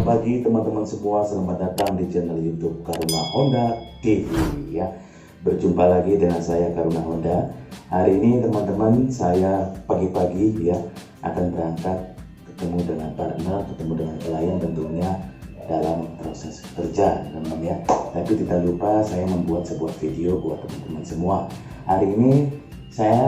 Pagi teman-teman semua, selamat datang di channel YouTube Karuna Honda TV ya. Berjumpa lagi dengan saya Karuna Honda. Hari ini teman-teman, saya pagi-pagi ya akan berangkat ketemu dengan partner, ketemu dengan klien tentunya dalam proses kerja teman-teman ya. Tapi tidak lupa saya membuat sebuah video buat teman-teman semua. Hari ini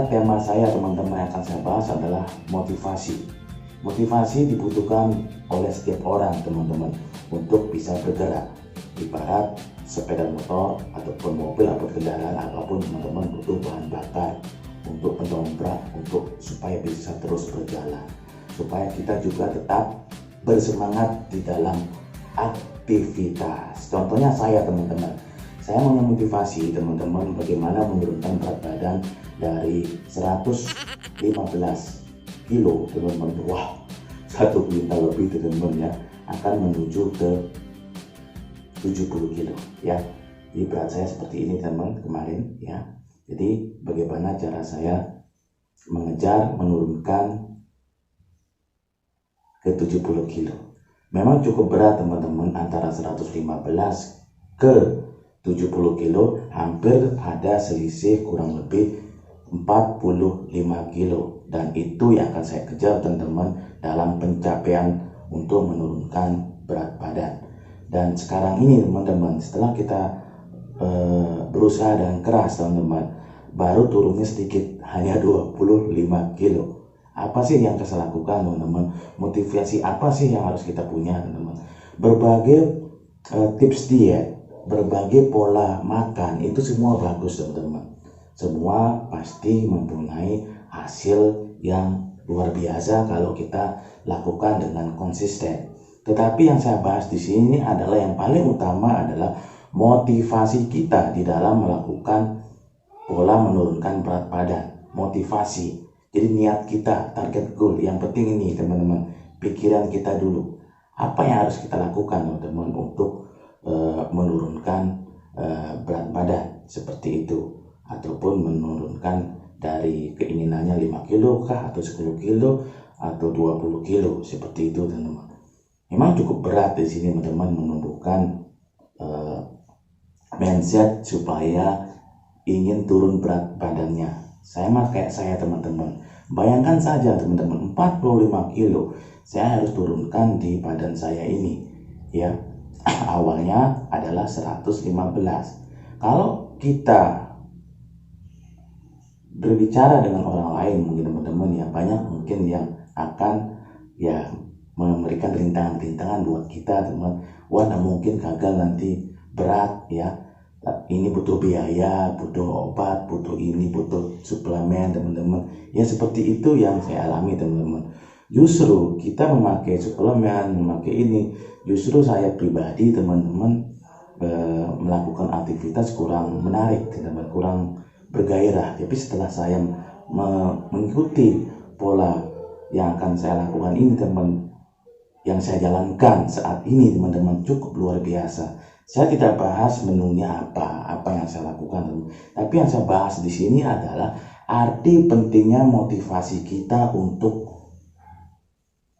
tema saya teman-teman yang akan saya bahas adalah motivasi. Motivasi dibutuhkan oleh setiap orang teman-teman untuk bisa bergerak. Ibarat sepeda motor ataupun mobil atau kendaraan apapun, teman-teman butuh bahan bakar untuk pendongkrak, untuk supaya bisa terus berjalan, supaya kita juga tetap bersemangat di dalam aktivitas. Contohnya saya teman-teman, saya memotivasi teman-teman bagaimana menurunkan berat badan dari 115 kilo teman-teman. Wah, 1 kuintal lebih teman-teman ya, akan menuju ke 70 kilo ya. Jadi berat saya seperti ini teman kemarin ya. Jadi bagaimana cara saya mengejar menurunkan ke 70 kilo. Memang cukup berat teman-teman, antara 115 ke 70 kilo, hampir ada selisih kurang lebih 45 kilo, dan itu yang akan saya kejar teman-teman dalam pencapaian untuk menurunkan berat badan. Dan sekarang ini teman-teman, setelah kita berusaha dan keras teman-teman, baru turunnya sedikit, hanya 25 kilo. Apa sih yang saya lakukan teman-teman? Motivasi apa sih yang harus kita punya teman-teman? Berbagai tips diet, berbagai pola makan, itu semua bagus teman-teman. Semua pasti mempunyai hasil yang luar biasa kalau kita lakukan dengan konsisten. Tetapi yang saya bahas di sini adalah yang paling utama adalah motivasi kita di dalam melakukan pola menurunkan berat badan. Motivasi. Jadi niat kita, target goal. Yang penting ini teman-teman, pikiran kita dulu. Apa yang harus kita lakukan teman-teman untuk menurunkan berat badan seperti itu, ataupun menurunkan dari keinginannya 5 kilo kah, atau 10 kilo, atau 20 kilo, seperti itu teman-teman. Memang cukup berat di sini teman-teman menumbuhkan mindset supaya ingin turun berat badannya. Saya mah kayak saya teman-teman, bayangkan saja teman-teman, 45 kilo saya harus turunkan di badan saya ini ya. Awalnya adalah 115. Kalau kita berbicara dengan orang lain mungkin teman-teman ya, banyak mungkin yang akan ya memberikan rintangan-rintangan buat kita teman. Wah, nah mungkin gagal nanti, berat ya, ini butuh biaya, butuh obat, butuh ini, butuh suplemen teman-teman ya. Seperti itu yang saya alami teman-teman. Justru kita memakai suplemen, memakai ini, justru saya pribadi teman-teman melakukan aktivitas kurang menarik teman-teman, kurang bergairah. Tapi setelah saya mengikuti pola yang akan saya lakukan ini teman, yang saya jalankan saat ini teman-teman, cukup luar biasa. Saya tidak bahas menunya apa yang saya lakukan teman, tapi yang saya bahas di sini adalah arti pentingnya motivasi kita untuk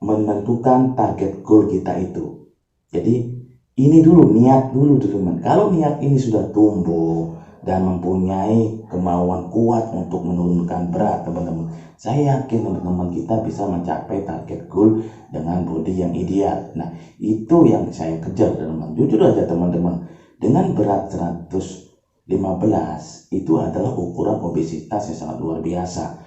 menentukan target goal kita itu. Jadi ini dulu, niat dulu teman. Kalau niat ini sudah tumbuh dan mempunyai kemauan kuat untuk menurunkan berat teman-teman, saya yakin teman-teman kita bisa mencapai target goal dengan body yang ideal. Nah, itu yang saya kejar teman-teman. Jujur aja teman-teman, dengan berat 115 itu adalah ukuran obesitas yang sangat luar biasa.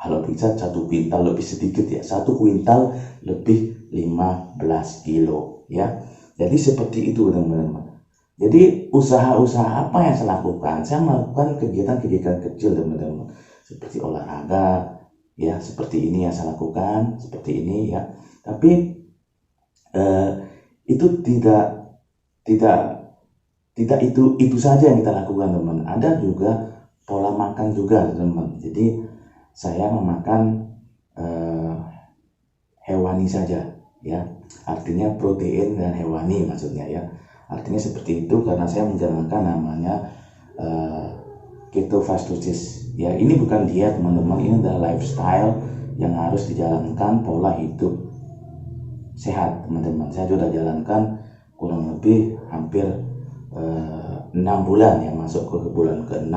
Kalau bisa 1 kuintal lebih sedikit ya, 1 kuintal lebih 15 kilo ya. Jadi seperti itu teman-teman. Jadi usaha-usaha apa yang saya lakukan? Saya melakukan kegiatan-kegiatan kecil teman-teman, seperti olahraga ya, seperti ini yang saya lakukan, seperti ini ya. Tapi itu tidak tidak itu saja yang kita lakukan teman, ada juga pola makan juga teman. Jadi saya memakan hewani saja ya, artinya protein dan hewani maksudnya ya, artinya seperti itu karena saya menjalankan namanya ketofastosis ya. Ini bukan diet teman-teman, ini adalah lifestyle yang harus dijalankan, pola hidup sehat teman-teman. Saya sudah jalankan kurang lebih hampir 6 bulan ya, masuk ke bulan ke-6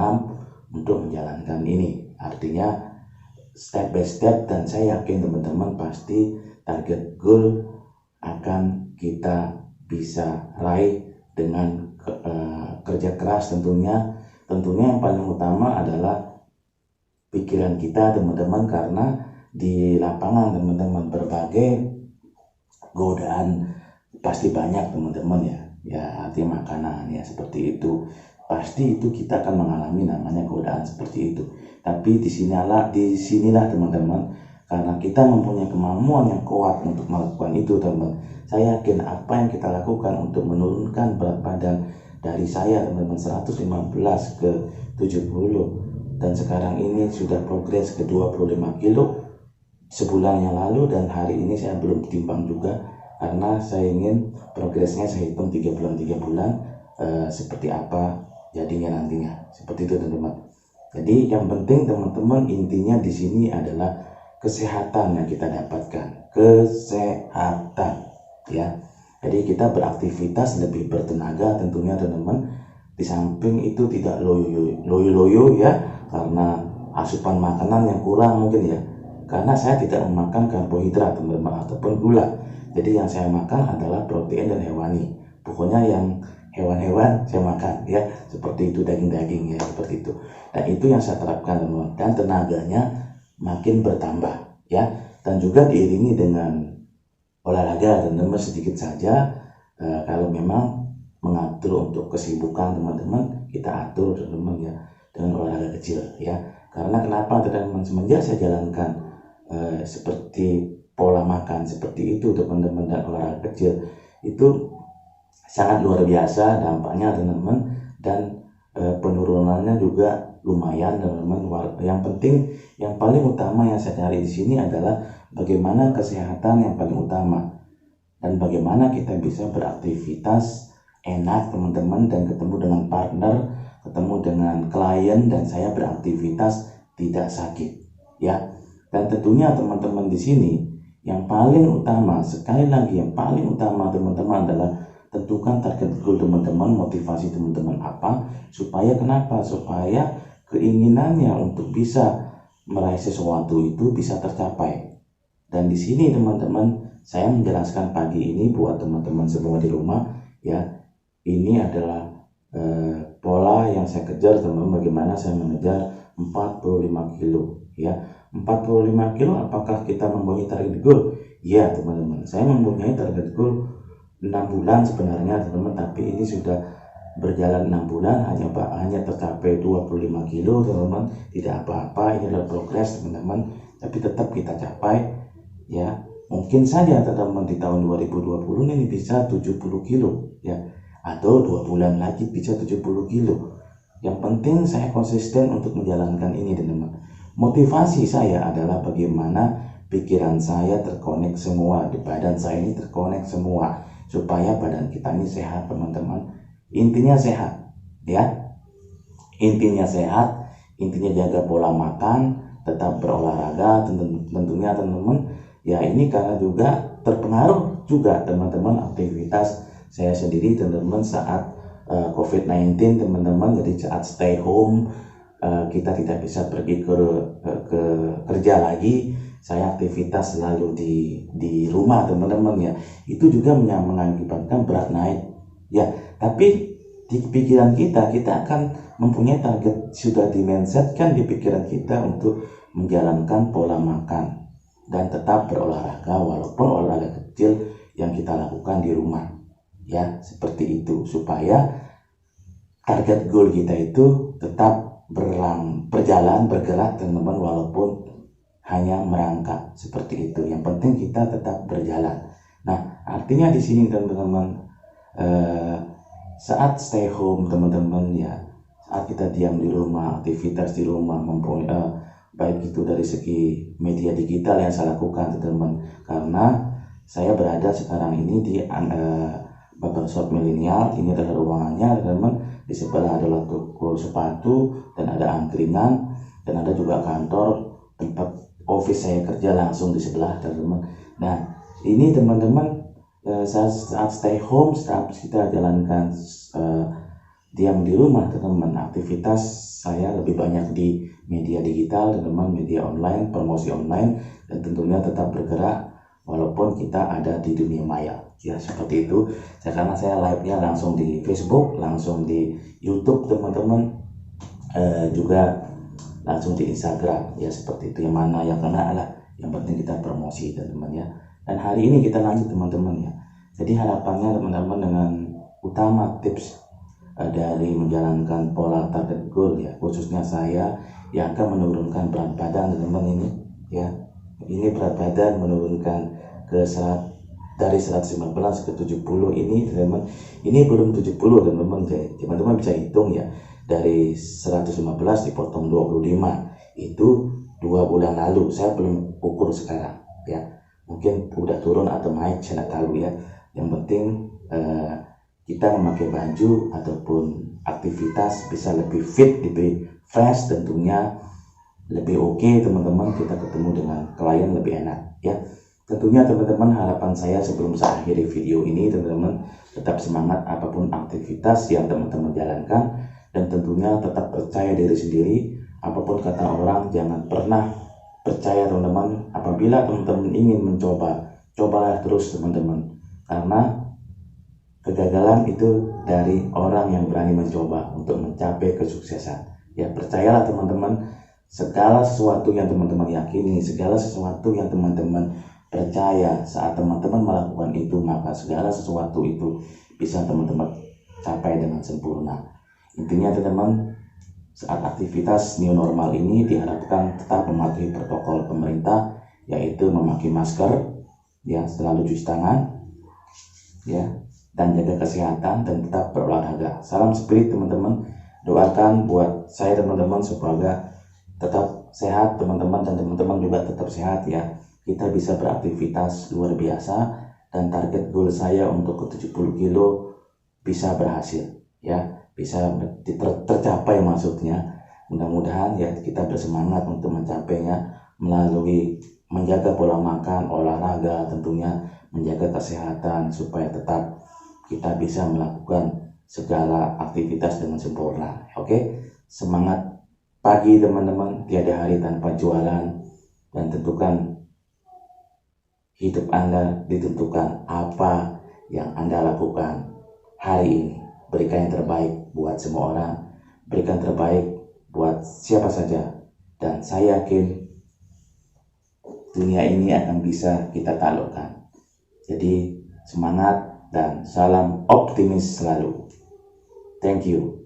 untuk menjalankan ini, artinya step by step, dan saya yakin teman-teman pasti target goal akan kita bisa raih dengan kerja keras tentunya yang paling utama adalah pikiran kita teman-teman, karena di lapangan teman-teman berbagai godaan pasti banyak teman-teman ya artinya makanan ya seperti itu, pasti itu kita akan mengalami namanya godaan seperti itu. Tapi disinilah teman-teman, karena kita mempunyai kemampuan yang kuat untuk melakukan itu teman-teman. Saya yakin apa yang kita lakukan untuk menurunkan berat badan dari saya teman-teman 115 ke 70, dan sekarang ini sudah progres ke 25 kilo sebulan yang lalu, dan hari ini saya belum timbang juga karena saya ingin progresnya saya hitung 3 bulan seperti apa jadinya nantinya, seperti itu teman-teman. Jadi yang penting teman-teman, intinya di sini adalah kesehatan yang kita dapatkan, kesehatan ya. Jadi kita beraktivitas lebih bertenaga tentunya teman-teman. Di samping itu tidak loyo ya, karena asupan makanan yang kurang mungkin ya, karena saya tidak memakan karbohidrat teman-teman ataupun gula. Jadi yang saya makan adalah protein dan hewani, pokoknya yang hewan-hewan saya makan ya, seperti itu, daging-daging ya seperti itu. Dan itu yang saya terapkan teman-teman, dan tenaganya makin bertambah ya, dan juga diiringi dengan olahraga teman-teman sedikit saja. Kalau memang mengatur untuk kesibukan teman-teman, kita atur teman-teman ya dengan olahraga kecil ya. Karena kenapa teman-teman, semenjak saya jalankan seperti pola makan seperti itu teman-teman dan olahraga kecil, itu sangat luar biasa dampaknya teman-teman, dan penurunannya juga lumayan teman-teman. Yang penting, yang paling utama yang saya cari di sini adalah bagaimana kesehatan yang paling utama, dan bagaimana kita bisa beraktivitas enak teman-teman, dan ketemu dengan partner, ketemu dengan klien, dan saya beraktivitas tidak sakit ya. Dan tentunya teman-teman di sini yang paling utama, sekali lagi yang paling utama teman-teman adalah tentukan target goal teman-teman, motivasi teman-teman apa, supaya kenapa? Supaya keinginannya untuk bisa meraih sesuatu itu bisa tercapai. Dan di sini teman-teman, saya menjelaskan pagi ini buat teman-teman semua di rumah ya, ini adalah pola yang saya kejar teman-teman, bagaimana saya mengejar 45 kilo ya. 45 kilo, apakah kita mempunyai target goal? Ya teman-teman, saya mempunyai target goal 6 bulan sebenarnya teman-teman, tapi ini sudah berjalan 6 bulan hanya tercapai 25 kilo teman-teman. Tidak apa-apa, ini adalah progres teman-teman, tapi tetap kita capai ya. Mungkin saja teman-teman di tahun 2020 ini bisa 70 kilo ya, atau 2 bulan lagi bisa 70 kilo. Yang penting saya konsisten untuk menjalankan ini teman-teman. Motivasi saya adalah bagaimana pikiran saya terkonek semua, di badan saya ini terkonek semua, supaya badan kita ini sehat teman-teman. Intinya sehat ya, intinya sehat, intinya jaga pola makan, tetap berolahraga tentunya teman-teman ya. Ini karena juga terpengaruh juga teman-teman aktivitas saya sendiri teman-teman saat COVID-19 teman-teman. Jadi saat stay home, kita tidak bisa pergi ke kerja lagi, saya aktivitas selalu di rumah teman-teman ya. Itu juga mengakibatkan berat naik ya. Tapi di pikiran kita akan mempunyai target, sudah di-mindsetkan di pikiran kita untuk menjalankan pola makan dan tetap berolahraga, walaupun olahraga kecil yang kita lakukan di rumah ya, seperti itu, supaya target goal kita itu tetap berjalan, bergerak teman-teman, walaupun hanya merangkak seperti itu. Yang penting kita tetap berjalan. Nah, artinya di sini teman-teman, saat stay home teman-teman ya, saat kita diam di rumah, aktivitas di rumah, baik itu dari segi media digital yang saya lakukan teman-teman, karena saya berada sekarang ini di barbershop milenial. Ini adalah ruangannya teman-teman. Di sebelah adalah toko sepatu dan ada angkringan, dan ada juga kantor tempat office saya kerja langsung di sebelah teman-teman. Nah ini teman-teman, saat stay home, saat kita jalankan diam di rumah teman-teman, aktivitas saya lebih banyak di media digital teman-teman, media online, promosi online, dan tentunya tetap bergerak walaupun kita ada di dunia maya ya, seperti itu. Karena saya live-nya langsung di Facebook, langsung di YouTube teman-teman, juga langsung di Instagram ya, seperti itu. Yang mana yang kena lah, yang penting kita promosi teman-teman ya. Dan hari ini kita lanjut teman-teman ya. Jadi harapannya teman-teman dengan utama tips dari menjalankan pola target goal ya, khususnya saya yang akan menurunkan berat badan teman-teman ini ya. Ini berat badan menurunkan dari 115 ke 70 ini teman-teman. Ini belum 70 teman-teman. Teman-teman bisa hitung ya, dari 115 dipotong 25 itu 2 bulan lalu. Saya belum ukur sekarang ya, mungkin udah turun atau naik saya nggak tahu ya. Yang penting kita memakai baju ataupun aktivitas bisa lebih fit, lebih fresh, tentunya lebih oke teman-teman. Kita ketemu dengan klien lebih enak ya. Tentunya teman-teman, harapan saya sebelum saya akhiri video ini teman-teman, tetap semangat apapun aktivitas yang teman-teman jalankan, dan tentunya tetap percaya diri sendiri. Apapun kata orang, jangan pernah percaya teman-teman. Apabila teman-teman ingin mencoba, cobalah terus teman-teman, karena kegagalan itu dari orang yang berani mencoba untuk mencapai kesuksesan ya. Percayalah teman-teman, segala sesuatu yang teman-teman yakini, segala sesuatu yang teman-teman percaya, saat teman-teman melakukan itu, maka segala sesuatu itu bisa teman-teman capai dengan sempurna. Intinya teman-teman, saat aktivitas new normal ini diharapkan tetap mematuhi protokol pemerintah, yaitu memakai masker ya, selalu cuci tangan ya, dan jaga kesehatan, dan tetap berolahraga. Salam spirit teman-teman. Doakan buat saya teman-teman supaya tetap sehat teman-teman, dan teman-teman juga tetap sehat ya. Kita bisa beraktivitas luar biasa, dan target goal saya untuk ke 70 kilo bisa berhasil ya, bisa tercapai maksudnya. Mudah-mudahan ya kita bersemangat untuk mencapainya melalui menjaga pola makan, olahraga, tentunya menjaga kesehatan supaya tetap kita bisa melakukan segala aktivitas dengan sempurna. Oke, semangat pagi teman-teman, tiada hari tanpa jualan, dan tentukan hidup Anda ditentukan apa yang Anda lakukan hari ini. Berikan yang terbaik buat semua orang, berikan terbaik buat siapa saja, dan saya yakin dunia ini akan bisa kita taklukkan. Jadi semangat dan salam optimis selalu. Thank you.